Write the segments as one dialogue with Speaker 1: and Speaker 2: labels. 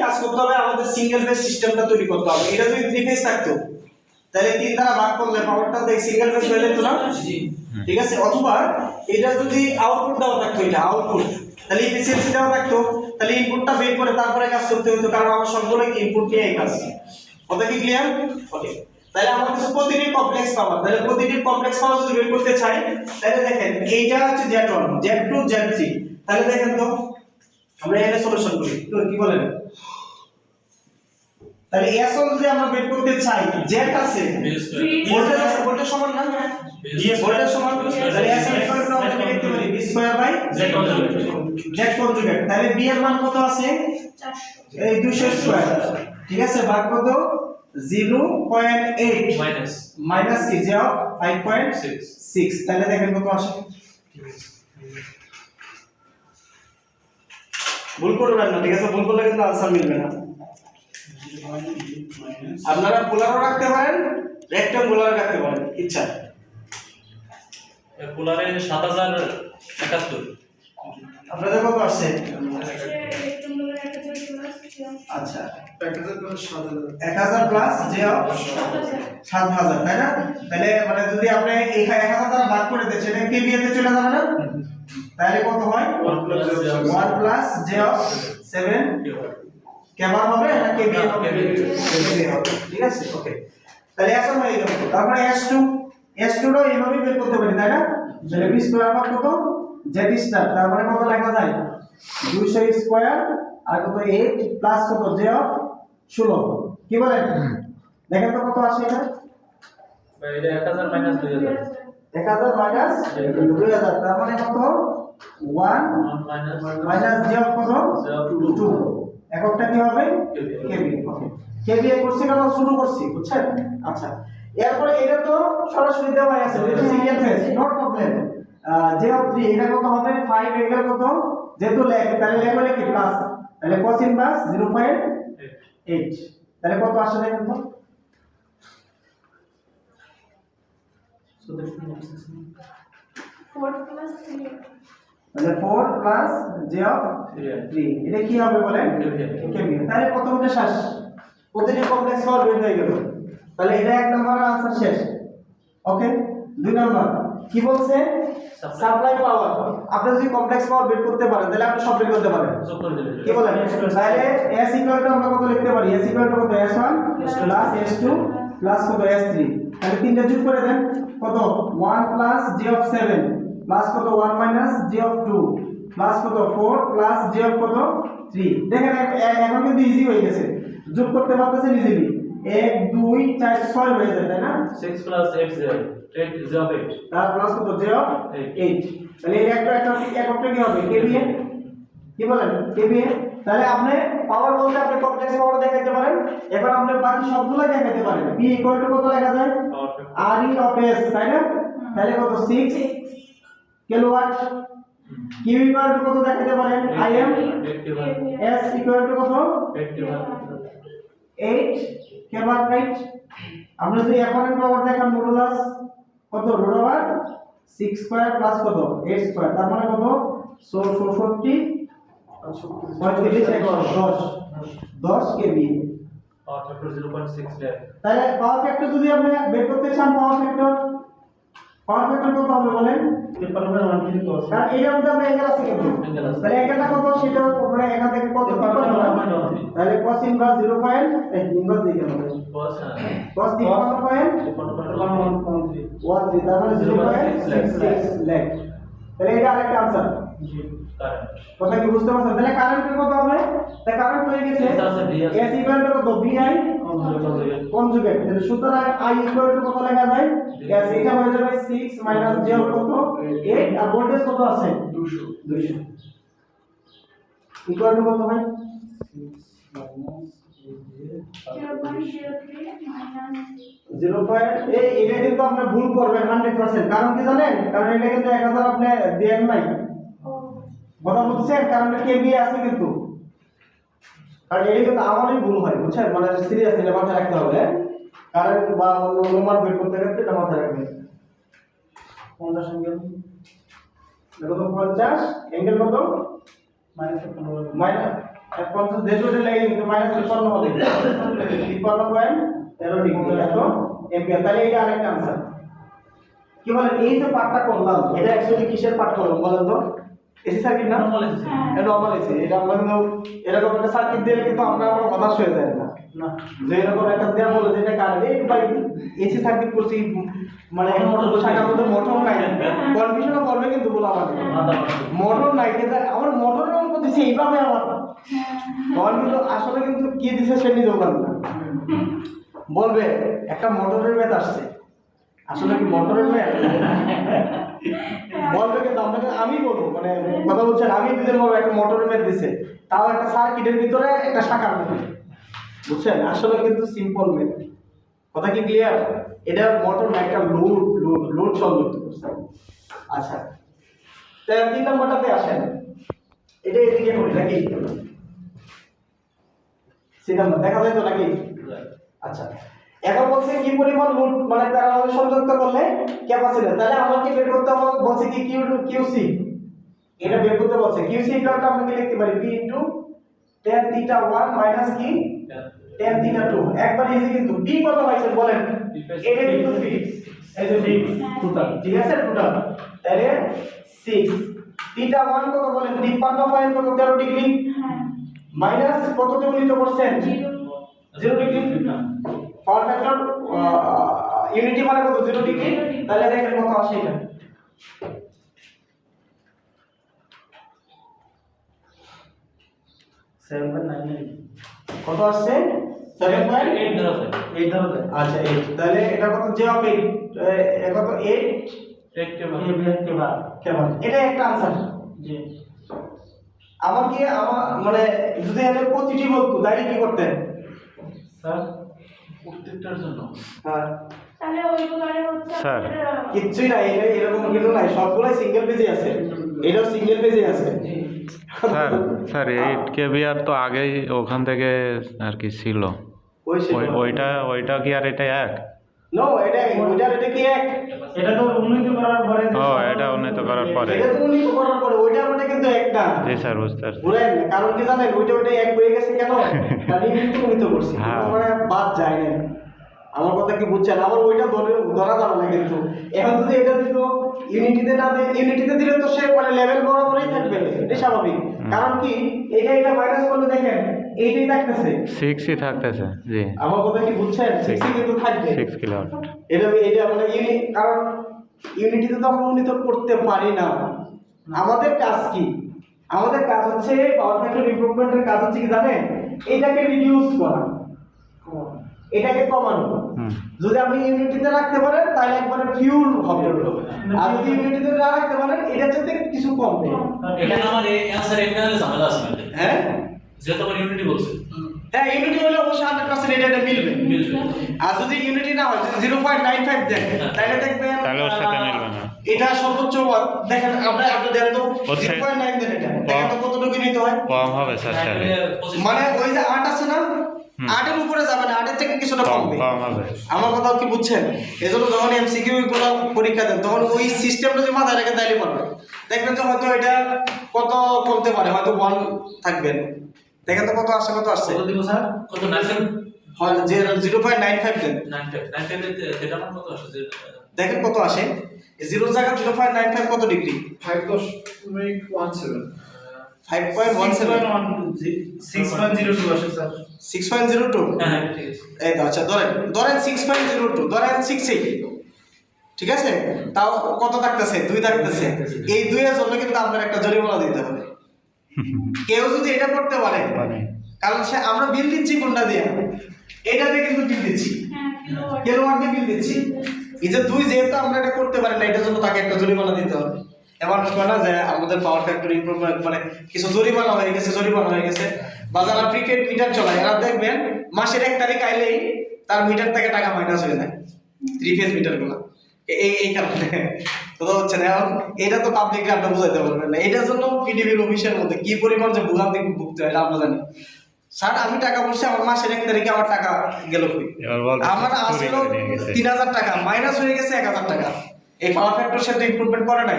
Speaker 1: কাজ করতে হবে, আমাদের সিঙ্গেল ফেজ সিস্টেমটা তৈরি করতে হবে। এটা যদি থ্রি ফেজ থাকতো তাহলে 3 দ্বারা ভাগ করলে পাওয়ারটা সিঙ্গেল ফেজ হয়ে যেত না? ঠিক আছে। অথবা এটা যদি আউটপুট দেওয়া থাকতো, এটা আউটপুট, তাহলে এফিসিয়েন্সি দেওয়া থাকতো, তাহলে ইনপুটটা বের করে তারপরে কাজ করতে হতো, কারণ আমার সবগুলো ইনপুট নিয়ে এই কাজ। কথা কি ক্লিয়ার? ওকে। তাহলে আমার কাছে প্রতিটি কমপ্লেক্স পাওয়ার, তাহলে প্রতিটি কমপ্লেক্স পাওয়ার যদি বের করতে চাই তাহলে দেখেন এইটা হচ্ছে Z1 Z2 Z3, তাহলে দেখেন তো আমরা এর সলিউশন করি তো কি বলেন? তাহলে S1 যদি আমরা বের করতে চাই, Z আছে ভোল্টেজ আছে, ভোল্টেজ সমান না ভোল্টেজ সমান, তাহলে S1 ইকুয়াল আমরা লিখতে পারি B square by Z conjugate. তাহলে B এর মান কত আছে? 400, এই 200 স্কয়ার, ঠিক আছে, ভাগ কত? 0.8 মাইনাস কি যে 5.6, তাহলে দেখেন কত আসে। ভুল করবেন না, ঠিক আছে, ভুল করলে কিন্তু আনসার মিলবে না। আপনারা পোলারও রাখতে পারেন, রেক্ট্যাঙ্গুলার রাখতে পারেন, ইচ্ছা।
Speaker 2: পোলারে 7071,
Speaker 1: আপনাদের কত আসছে? আচ্ছা 1000 প্লাস যে 7000, তাই না? তাহলে মানে যদি আপনি এই 1000 দ্বারা ভাগ করে দেন সেটা কেভিএ তে চলে যাবে না? তাহলে কত হয়? 1 প্লাস যে 7 কেবার হবে না কেভিএ হবে? কেভিএ হবে, ঠিক আছে। ওকে, তাহলে এখন হয়ে গেল। তারপরে S2 টাও এইভাবে বের করতে পারি, তাই না? তাহলে b স্কয়ার ভাগ কত z স্টার, তার মানে কত লেখা যায়? 200 স্কয়ার আর কত 8 প্লাস কত j 16, কি বলেন? দেখেন তো কত আসে এটা?
Speaker 2: ভাই এটা 1000 মাইনাস 2000,
Speaker 1: 1000 মাইনাস 2000, তার মানে কত? 1 মাইনাস j কত? 2, এককটা কি হবে? কেভি। ওকে, কেভি করছি কারণ শুরু করছি, বুঝছেন? আচ্ছা, এরপরে এটা তো সরাসরি দেওয়া আছে, যেহেতু serial phase, no problem. j of 3 এটা কত হবে? 5 অ্যাঙ্গেল কত? যেহেতু লেখ, তাহলে লেখ হলে কি প্লাস, তাহলে cos ইনভার্স 0.8, তাহলে কত আসে দেখেন তো? 4 প্লাস 3, তাহলে 4 প্লাস j অফ 3, এটা কি হবে বলেন? কেভি। তাহলে প্রথমটা শেষ, প্রতিটি কমপ্লেক্স পাওয়ার বের হয়ে গেল, তাহলে এটা এক নম্বরের आंसर শেষ। ওকে, দুই নাম্বার কি বলছে? সাপ্লাই পাওয়ার। আপনি যদি কমপ্লেক্স পাওয়ার বের করতে পারেন তাহলে আপনি সব বের করতে পারেন, কি বলেন? তাহলে S ইকুয়াল টু আমরা কত লিখতে পারি? S ইকুয়াল টু কত? S1 প্লাস S2 প্লাস কত? S3, তাহলে তিনটা যোগ করে দেন, কত? 1 প্লাস j অফ 7 প্লাস কত? 1 মাইনাস j অফ 2 প্লাস কত? 4 প্লাস j অফ কত? 3। দেখেন এখন কিন্তু ইজি হয়ে গেছে, যোগ করতে পারতেছেন ইজিলি। 1 2 4 6 হয়ে যায়, তাই না?
Speaker 2: 6 প্লাস 8 j of 8,
Speaker 1: তার প্লাস কত? j অফ 8, তাহলে এই এককটা কি হবে? কেভিএ, কি বলেন? কেভিএ। তাহলে আপনি পাওয়ার বলতে আপনি কমপ্লেক্স পাওয়ার দেখাইতে পারেন, এবার আপনি বাকি সবগুলো দেখাইতে পারেন। p ইকুয়াল টু কত লেখা যায়? r e অফ s, তাই না? তাহলে কত? 6 কিলোওয়াট। q ইকুয়াল টু কত দেখাইতে পারেন? i m, s equal to কত? 8 কেবার, রাইট? আমরা যদি অ্যাপারেন্ট পাওয়ার দেখান মডুলাস কত? রুট ওভার 6 স্কয়ার প্লাস কত? 8 স্কয়ার, তার মানে কত? 64 10 কেভি।
Speaker 2: Power factor 0.6 lack.
Speaker 1: তাহলে পাওয়ার ফ্যাক্টর যদি আপনি বের করতে চান, পাওয়ার ফ্যাক্টর কত হবে বলেন? কারণ এর মধ্যে আমরা অ্যাঙ্গেল আছে কিন্তু, তাহলে অ্যাঙ্গেলটা কত সেটা আমরা এখান থেকে কত কি করব? তাহলে cos ইনভার্স 0. ইনভার্স দিকে হবে cos 3.13, তার মানে 0.66 লাখ। তাহলে এটা আরেকটা आंसर।
Speaker 2: জি, কারেন্ট।
Speaker 1: কথা কি বুঝতে পারছেন? তাহলে কারেন্টের কত হবে? তাহলে কারেন্ট হয়ে গেছে S ইকুয়াল টু কত? BI conjugate. তাহলে সুতরাং I ইকুয়াল টু কত লেখা যায়? S, এটা হয়ে যাবে 6 মাইনাস j কত? 8, আর ভোল্টেজ কত আছে? 200 ইকুয়াল টু কত ভাই? 0. এটা কিন্তু আপনি ভুল করবেন 100%, কারণ কি জানেন? কারণ এটা কিন্তু 1000 আপনি দেন নাই, কথা বুঝছেন? কারণ কেভিএ আছে কিন্তু, কারণ এটা কিন্তু আমারই ভুল হয়, বুঝছেন? মানে সিরিয়াসলি মাথায় রাখতে হবে, কারণ বা অন্য মান বের করতে গেলে এটা মাথায় রাখবেন। 50 অ্যাঙ্গেল কত? 50 অ্যাঙ্গেল কত? মাইনাস 50 যেহেতু এটা লেগে কিন্তু -53 হবে 53.13 ডিগ্রি এত এম্পিয়ার। তাহলে এটা আরেকটা आंसर। কি বলেন এই যে পার্টটা করলাম এটা অ্যাকচুয়ালি কিসের পার্ট করলাম বলেন তো? এসি সার্কিট না?
Speaker 2: Normal AC.
Speaker 1: এটা নরমাল এসি। এটা আমরা কিন্তু এরকম একটা সার্কিট দিলে কিন্তু আমরা হতাশ হয়ে যাই না।
Speaker 2: না
Speaker 1: যে এরকম একটা দেয়া বলে যে এটা কারেন্ট এই ভাই এসি সার্কিট করছি মানে মোটর শাখার মধ্যে মোটর নাই কনফিউশনও করবে কিন্তু বলা আমাদের মোটর নাই কিন্তু আমার মোটরের অঙ্ক দিছে এইভাবে আমার তখন কিন্তু আসলে কিন্তু কি দিছে সে নিজেও জানে না বলবে একটা মোটরের ম্যাথ আসছে আসলে কি মোটরের ম্যাথ বলবে কিন্তু আপনাকে আমি বলবো মানে কথা বলছেন আমি দিতে বলবো একটা মোটরের ম্যাথ দিছে তাও একটা সার্কিটের ভিতরে একটা শাখার মধ্যে বুঝছেন আসলে কিন্তু সিম্পল ম্যাথ কথা কি ক্লিয়ার এটা মোটর না একটা লোড সংযুক্ত করছে আচ্ছা তাহলে 3 নম্বরটাতে আসেন এটা এদিকে করি নাকি 3 নম্বর দেখা যায় তো নাকি আচ্ছা এখন বলছে কি পরিমাণ লোড মানে তারা সংযুক্ত করলে ক্যাপাসিটর তাহলে আমাকে বের করতে হবে বলছে কি কিউসি এটা বের করতে বলছে কিউসি ইকুয়ালটা আমরা কি লিখতে পারি p tan θ 1 মাইনাস কি tan θ 2 একবার ইজি কিন্তু p কত পাইছেন বলেন এটা কিন্তু ফিক্স এই যে ফিক্স টোটাল ঠিক আছে টোটাল তাহলে 6 θ 1 কত বলেন 53.13 ডিগ্রি মাইনাস কততে উন্নীত করছেন 0 ডিগ্রি পাওয়ার ফ্যাক্টর ইউনিটি মানে কত 0 ডিগ্রি তাহলে দেখেন কত আসে এটা কত আসছে 7.8
Speaker 2: ধরা যায়।
Speaker 1: আচ্ছা 8 তাহলে এটা কত যে হবে এটা কত 8
Speaker 2: এক কে বাদ।
Speaker 1: কেমন এটা একটা आंसर
Speaker 2: জি
Speaker 1: আমার কি আমার মানে যদি এর প্রতিটি বলতো তাহলে কি করতেন
Speaker 2: স্যার প্রত্যেকটার জন্য
Speaker 1: হ্যাঁ
Speaker 3: তাহলে ওইগুলোরে হচ্ছে
Speaker 4: স্যার।
Speaker 1: কিচ্ছুই নাই এটা এরকম কিন্তু নাই সবগুলাই সিঙ্গেল পেজে আছে এটাও সিঙ্গেল পেজে আছে
Speaker 4: স্যার স্যার 8 কেবিআর তো আগেই ওখান থেকে আর কি ছিল
Speaker 1: ওই
Speaker 4: ওইটা কি আর এটা এক
Speaker 1: নো এটা এটা কি এক
Speaker 5: এটা তো উন্নীত করার পরে
Speaker 4: ও এটা উন্নীত করার পরে
Speaker 1: এটা তো উন্নীত করার পরে ওইটা কিন্তু একটা
Speaker 4: জি স্যার বুঝতে পারছি
Speaker 1: বুঝলেন কারণ কি জানেন ওইটা এক হয়ে গেছে কেন কারণ কিন্তু উন্নীত করছি
Speaker 4: হ্যাঁ।
Speaker 1: মানে বাদ যায় না আমার কথা কি বুঝছেন আমার ওইটা ধরা যাবে না কিন্তু এখন যদি এটা দিত ইউনিটিতে না দেয় ইউনিটিতে দিলে তো সে মানে লেভেল বরাবরই থাকবে এটা স্বাভাবিক কারণ কি এটা মাইনাস করলে দেখেন এইটাই থাকতেছে
Speaker 4: 6ই থাকতেছে জি
Speaker 1: আমার কথা কি বুঝছেন 6 কিন্তু থাকবে
Speaker 4: 6 কিলোওয়াট
Speaker 1: এটা মানে কারণ ইউনিটিতে তো আমরা উন্নীত করতে পারি না আমাদের কাজ কি আমাদের কাজ হচ্ছে পাওয়ার ফ্যাক্টর ইমপ্রুভমেন্টের কাজ হচ্ছে কি জানেন এটাকে রিডিউস করা এটাকে কমানো যদি আপনি ইউনিটিতে রাখতে পারেন তাহলে একবারে ফিউল হবে আর যদি ইউনিটিতে না রাখতে পারেন এটা হচ্ছে কিছু কমবে
Speaker 6: এখানে আমার এই অ্যানসার এখানে ঝামেলা আছে মানে
Speaker 1: হ্যাঁ
Speaker 6: যেহেতু আমার ইউনিটি বলছে
Speaker 1: হ্যাঁ ইউনিটি হলে অবশ্যই 100% এটা মিলবে
Speaker 6: মিলবে
Speaker 1: আর যদি ইউনিটি না হয় যদি 0.95 দেন তাহলে দেখবেন
Speaker 4: তাহলে ওর সাথে মিলবে না
Speaker 1: এটা সর্বোচ্চ দেখেন আপনি দেন তো
Speaker 4: হচ্ছে
Speaker 1: 0.9 দেন এটা দেখেন তো কতটুকু নিতে হয়
Speaker 4: কম হবে স্যার তাহলে
Speaker 1: মানে ওই যে 8 আছে না 8 এর উপরে যাবে না 8 এর থেকে কিছুটা
Speaker 4: কম
Speaker 1: কমবে
Speaker 4: কম হবে
Speaker 1: আমার কথা কি বুঝছেন এজন্য যখন এমসিকিউ গুলো পরীক্ষা দেন তখন ওই সিস্টেমটা যদি মাথায় রেখে তাইলে পারবেন দেখবেন যে হয়তো এটা কত কমতে পারে হয়তো 1 থাকবেন দেখেন তো কত আসছে
Speaker 5: কত দিব স্যার
Speaker 6: কত নাইন
Speaker 1: হয় যে 0.95 দেন
Speaker 6: এটা আমার কত আসে
Speaker 1: দেখেন কত আসে 0 জায়গা 0.95 কত ডিগ্রি
Speaker 5: 5.17
Speaker 1: 5.17
Speaker 5: 6.02 আসে স্যার
Speaker 1: 6.02
Speaker 6: হ্যাঁ ঠিক আছে
Speaker 1: এই তো আচ্ছা ধরেন 6.02 ধরেন 68 ঠিক আছে তাও কত থাকতেছে 2 থাকতেছে এই 2 এর জন্য কিন্তু আপনার একটা জরিমানা দিতে হবে কেউ যদি এটা করতে পারে কারণ সে আমরা বিল দিচ্ছি কোনটা দিয়ে এটাতে কিন্তু বিল দিচ্ছি কিলোওয়াটে বিল দিচ্ছি এই যে 2 যেহেতু আমরা এটা করতে পারি না এটার জন্য তাকে একটা জরিমানা দিতে হবে এবার শোনা যায় আমাদের পাওয়ার ফ্যাক্টর ইমপ্রুভমেন্ট মানে কিছু জরিমানা হয়ে গেছে বা যারা প্রিপেড মিটার চলায় এরা দেখবেন মাসের 1 তারিখ আইলেই তার মিটার থেকে টাকা মাইনাস হয়ে যায় 3 ফেজ মিটারগুলো এই কারণে কথা হচ্ছে না এখন এটা তো পাবলিককে আপনি বুঝাইতে পারবেন না এটার জন্য পিডিবির অফিসের মধ্যে কি পরিমাণ যে ভোগান্তি ভুগতে হয় আমরা জানি স্যার আমি টাকা বলছি আমার মাসের 1 তারিখে আমার টাকা গেল কই আমার আসলো 3000 টাকা মাইনাস হয়ে গেছে 1000 টাকা এই পাওয়ার ফ্যাক্টর সাথে ইমপ্রুভমেন্ট করে নাই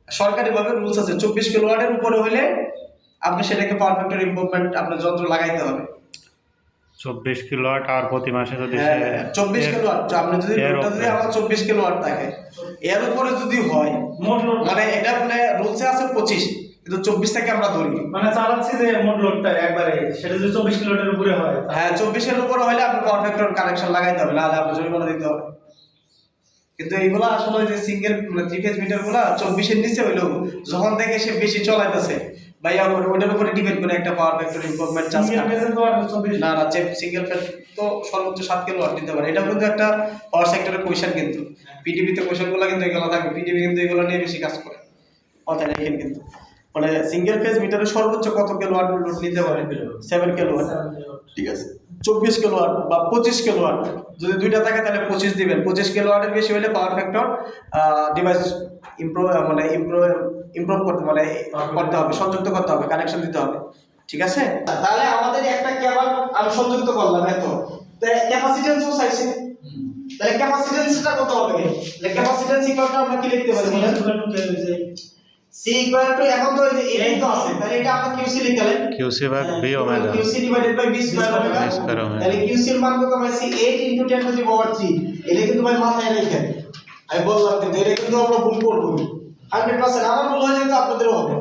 Speaker 1: সরকারি ভাবে রুলস আছে 24 কিলোওয়াটের উপরে হলে আপনি সেটাকে পাওয়ার ফ্যাক্টর ইমপ্রুভমেন্ট আপনার যন্ত্র লাগাইতে হবে।
Speaker 4: 24 কিলোওয়াট আর প্রতি মাসে যদি
Speaker 1: হ্যাঁ,
Speaker 4: সে
Speaker 1: 24 কিলোওয়াট, আপনি যদি
Speaker 4: এর
Speaker 1: লোডটা যদি
Speaker 4: উপরে।
Speaker 1: আমার 24 কিলোওয়াট থাকে, এর উপরে যদি হয়,
Speaker 5: মোট লোড
Speaker 1: মানে এটা মানে রুলসে আছে 25, কিন্তু 24 থেকে আমরা ধরি।
Speaker 5: মানে চালাচ্ছি যে মোট লোডটা একবারে, সেটা যদি 24 কিলোমিটার উপরে হয়,
Speaker 1: হ্যাঁ, 24 এর উপরে হলে আপনি পাওয়ার ফ্যাক্টর কানেকশন লাগাইতে হবে, নাহলে আপনি জরিমানা দিতে হবে। কিন্তু এইগুলা আসলে যে সিঙ্গেল মানে 3 ফেজ মিটার গুলা 24 এর নিচে হইলো, যখন থেকে সে বেশি চলাইতেছে ভাইয়া ওটার উপরে ডিপেন্ড করে একটা power factor improvement charge
Speaker 5: single
Speaker 1: কাটে।
Speaker 5: ফেজে তো আর 24
Speaker 1: না না, যে সিঙ্গেল ফেজ তো সর্বোচ্চ 7 কিলোওয়াট দিতে পারে। এটা কিন্তু একটা পাওয়ার সেক্টরের কোয়েশ্চেন, কিন্তু পিডিবি তে কোয়েশ্চেনগুলো কিন্তু এগুলো থাকবে, পিডিবি কিন্তু এগুলো নিয়ে বেশি কাজ করে। কথা দেখেন কিন্তু মানে সিঙ্গেল ফেজ মিটারে সর্বোচ্চ কত কিলোওয়াট লোড নিতে পারে? 7 কিলোওয়াট। ঠিক আছে, 24 কিলোওয়াট বা 25 কিলোওয়াট যদি দুইটা থাকে তাহলে 25 দিবেন। 25 কিলোওয়াটের বেশি হলে পাওয়ার ফ্যাক্টর ডিভাইস ইমপ্রুভ করতে হবে, সংযুক্ত করতে হবে, কানেকশন দিতে হবে। ঠিক আছে, তাহলে আমাদের একটা কেবল আমি সংযুক্ত করলাম, এত ক্যাপাসিট্যান্সও চাইছে, তাহলে ক্যাপাসিট্যান্সটা কত হবে? তাহলে ক্যাপাসিট্যান্স ইকুয়ালটা আমরা কি লিখতে পারি বলেন? C ইকুয়াল টু, এখন তো এই যে এটাই তো আছে, তাহলে এটা আমরা QC লিখলাম,
Speaker 4: QC ভাগ B omega.
Speaker 1: QC divided by B square omega.
Speaker 4: B square omega.
Speaker 1: তাহলে QC এর মান কত হবে? C 8 × 10 টু দি পাওয়ার 3। এটা কিন্তু ভাই মাথায় রাখেন, আমি বললাম কিন্তু এটা কিন্তু আমরা ভুল করব 100%। আমার ভুল হয়ে যেতে আপনাদেরও হবে,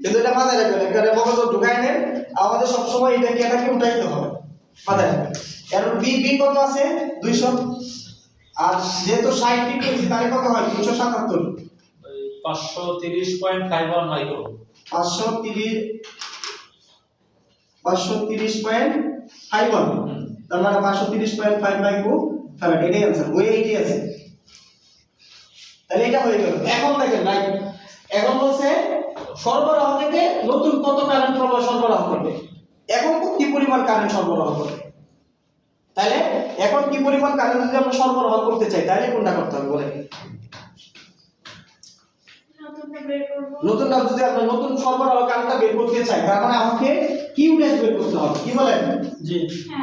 Speaker 1: কিন্তু এটা মাথায় রাখবেন, এখানে মগজ ঢুকায় নেন। আমাদের সব সময় এটাকে উঠাইতে হবে, মাথায় রাখবেন। এর B কত আছে? 200। আর যেহেতু 60 ফ্রিকোয়েন্সি, তাহলে কত হয়? 277।
Speaker 6: 530.51 মাইক্রো।
Speaker 1: 530.51, তার মানে 530.5 মাইক্রো ফ্যারাড, এটাই आंसर, ওই এইটাই আছে। তাহলে এটা হয়ে গেল। এখন দেখেন রাইট, এখন বলছে সরবরাহ থেকে নতুন কত কারেন্ট প্রবাহ সরবরাহ করবে, এখন কি পরিমাণ কারেন্ট সরবরাহ করবে। তাহলে এখন কি পরিমাণ কারেন্ট যদি আমরা সরবরাহ করতে চাই, তাহলে কোনটা করতে হবে বলেন?
Speaker 3: নতুনটা বের করব।
Speaker 1: নতুনটা যদি আমরা নতুন সরবরাহ কারেন্টটা বের করতে চাই, তার মানে আমাকে কিউ ড্যাশ বের করতে হবে। কি বলেন?
Speaker 5: জি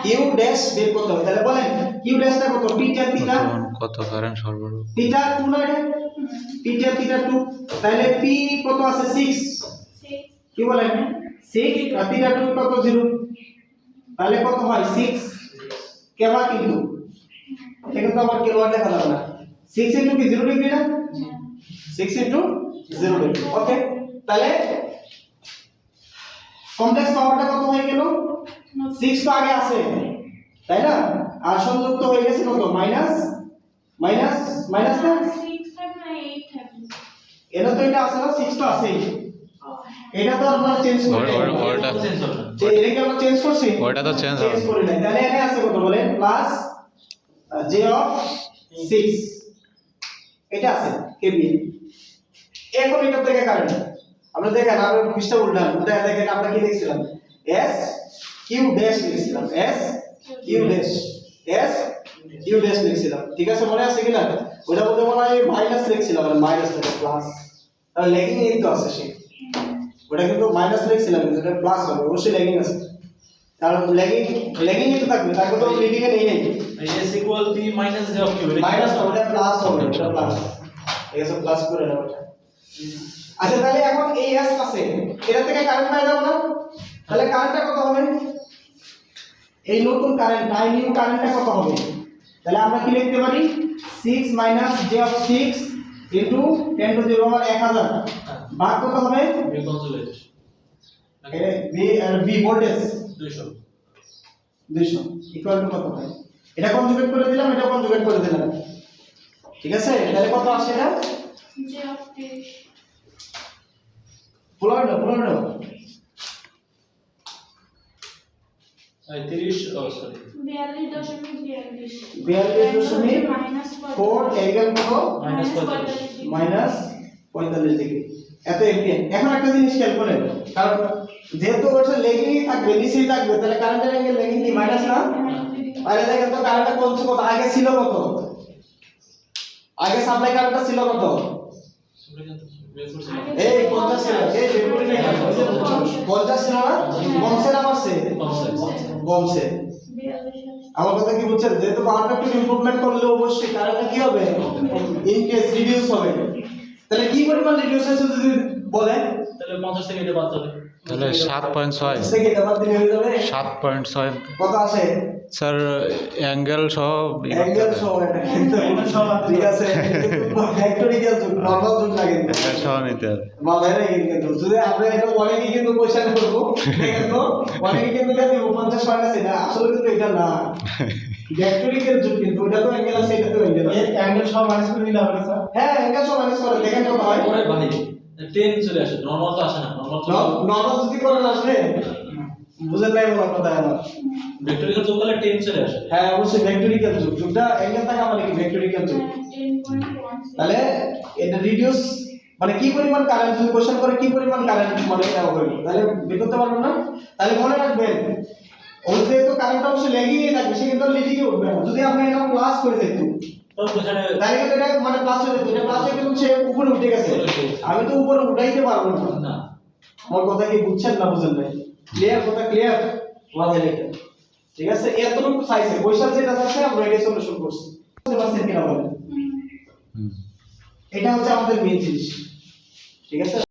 Speaker 1: কিউ ড্যাশ বের করতে হবে। তাহলে বলেন কিউ ড্যাশটা কত? পি ট্যান থিটা,
Speaker 4: কত কারেন্ট সরবরাহ?
Speaker 1: থিটা 2 না এটা? P tan theta 2। তাহলে পি কত আছে? 6। কি বলেন? 6 আর থিটা 2 কত? 0। তাহলে কত হয়? 6 কেবা, কিন্তু এটা কিন্তু আবার কিলোওয়াট লেখা যাবে না। 6 ইনটু কি 0 ডিগ্রি না? 6 ইনটু 0 ডিগ্রি। ওকে, তাহলে কমপ্লেক্স পাওয়ারটা কত হয়ে গেল? 6 তো আগে আছে, তাই না? আর সংযুক্ত হয়ে গেছে কত? মাইনাস না?
Speaker 3: 6 থাকবে না 8 থাকবে।
Speaker 1: এটা তো এটা আছে না, 6 তো আছেই। এটা তো আমরা চেঞ্জ করতে হবে।
Speaker 4: ওটা
Speaker 6: চেঞ্জ হবে না।
Speaker 1: যে এটা কি আমরা চেঞ্জ করছি?
Speaker 4: ওটা তো চেঞ্জ হবে।
Speaker 1: করি নাই। তাহলে এখানে আছে কত বলেন? প্লাস j অফ 6, এটা আছে কেবি। এখন এটা থেকে কারেন্ট আমরা দেখেন, আর পৃষ্ঠা উল্টান, দেখেন আমরা কি লিখছিলাম? s q ড্যাশ লিখছিলাম, s q dash, s q dash লিখছিলাম। ঠিক আছে, মনে আছে কিনা? ওটা বলতে মনে হয় মাইনাস লিখছিলাম, মানে মাইনাস থেকে প্লাস, তাহলে ল্যাগিং এই তো আছে সে। ওটা কিন্তু মাইনাস লিখছিলাম, কিন্তু এটা প্লাস হবে, অবশ্যই ল্যাগিং আছে, কারণ ল্যাগিং তো থাকবে, তারপর তো লিডিং এ নেই।
Speaker 6: S equal B minus J of Q।
Speaker 1: Minus না, ওটা প্লাস হবে, ওটা প্লাস। ঠিক আছে, প্লাস করে নাও ওটা। আচ্ছা, তাহলে এখন এই s আছে, এটা থেকে কারেন্ট পাই যাব না? তাহলে কারেন্টটা কত হবে? এই নতুন কারেন্ট, আই নিউ কারেন্টটা কত হবে? তাহলে আমরা কি লিখতে পারি? 6 j of 6 into 10 to the power 1000 ভাগ কত হবে?
Speaker 6: B conjugate।
Speaker 1: এটা b ভোল্টেজ
Speaker 6: 200
Speaker 1: ইকুয়াল টু কত হয়? এটা কনজুগেট করে দিলাম, এটা কনজুগেট করে দিলাম। ঠিক আছে, তাহলে কত আসে এটা?
Speaker 3: J of 3
Speaker 1: ফুলানো
Speaker 6: 30 সরি
Speaker 3: 42.42
Speaker 1: 4 অ্যাঙ্গেল কত?
Speaker 6: minus 45।
Speaker 1: Minus 45 degree. এত এম্পিয়ার। এখন একটা জিনিস খেয়াল করেন, কারণ যেহেতু ওটা লেগিংই থাকবে, নিচেই থাকবে, তাহলে কারেন্টের অ্যাঙ্গেল লেগিং কি মাইনাস না? আরে দেখেন তো কারেন্টটা কমছে কত? আগে ছিল কত? আগে সাপ্লাই কারেন্টটা ছিল কত? এই 50 ছিল, এই বেকুরি নাই, 50 ছিল না? কমছে না বাড়ছে? কমছে। আমার কথা কি বুঝছেন? যেহেতু পাওয়ার ফ্যাক্টর ইমপ্রুভমেন্ট করলে অবশ্যই কারেন্টটা কি হবে? ইনক্রিজ, রিডিউস হবে। তাহলে কি পরিমাণ রিডিউস হয়েছে যদি বলেন?
Speaker 6: তাহলে 50 থেকে এটা বাদ যাবে।
Speaker 4: তাহলে 7.6
Speaker 1: সেকেন্ড আবার দিলে হয়ে যাবে
Speaker 4: 7.6
Speaker 1: কত আসে
Speaker 4: স্যার অ্যাঙ্গেল সহ
Speaker 1: অ্যাঙ্গেল সহ এটা কিন্তু ঠিক আছে ফ্যাক্টরিক্যাল যুগ নরমাল যুগ না কিন্তু
Speaker 4: অ্যাঙ্গেল সহ নিতে হবে
Speaker 1: মাথায় রেখে কিন্তু যদি আমরা এটা অনেকেই কিন্তু কোশ্চেন করবো দেখেন তো অনেকেই কিন্তু দেখি 50 মার্ক আছে না আসলে কিন্তু এটা না ফ্যাক্টরিক্যাল যুগ কিন্তু ওটা তো অ্যাঙ্গেল আছে এটা তো অ্যাঙ্গেল আছে
Speaker 5: অ্যাঙ্গেল সহ মাইনাস করে দিলে হবে স্যার।
Speaker 1: হ্যাঁ অ্যাঙ্গেল সহ মাইনাস করে দেখেন কত হয়
Speaker 6: ওরে ভাই 10 চলে আসে নরমাল তো আসে না নরমাল তো
Speaker 1: নরমাল যদি করেন আসবে বুঝেন নাই বলার কথা আমার
Speaker 6: ভেক্টরিক্যাল যোগ করলে 10 চলে আসে
Speaker 1: হ্যাঁ অবশ্যই ভেক্টরিক্যাল যুগ যুগটা অ্যাঙ্গেল থাকা মানে কি ভেক্টরিক্যাল যুগ
Speaker 3: 10.16
Speaker 1: তাহলে এটা রিডিউস মানে কি পরিমাণ কারেন্ট যদি কোশ্চেন করে কি পরিমাণ কারেন্ট মানে দেওয়া হবে তাহলে বের করতে পারবেন না তাহলে মনে রাখবেন ওদের তো কারেন্ট অবশ্যই লেগেই থাকবে সে কিন্তু লিডিং এ উঠবে না যদি আপনি এটা প্লাস করে দেখতেন
Speaker 6: তো এখানে
Speaker 1: তাহলে কিন্তু এটা মানে প্লাস হয়ে যেত এটা প্লাস হয়ে কিন্তু সে উপরে উঠে গেছে আমি তো উপরে উঠাইতে পারবো না
Speaker 6: না
Speaker 1: আমার কথা কি বুঝছেন না বুঝেন নাই ক্লিয়ার কথা ক্লিয়ার মাথায় রেখে ঠিক আছে এতটুকু সাইজে কোশ্চেন যেটা আছে আমরা এটা সলিউশন করছি বুঝতে পারছেন কিনা বলেন
Speaker 4: হুম
Speaker 1: এটা হচ্ছে আমাদের মেইন জিনিস ঠিক আছে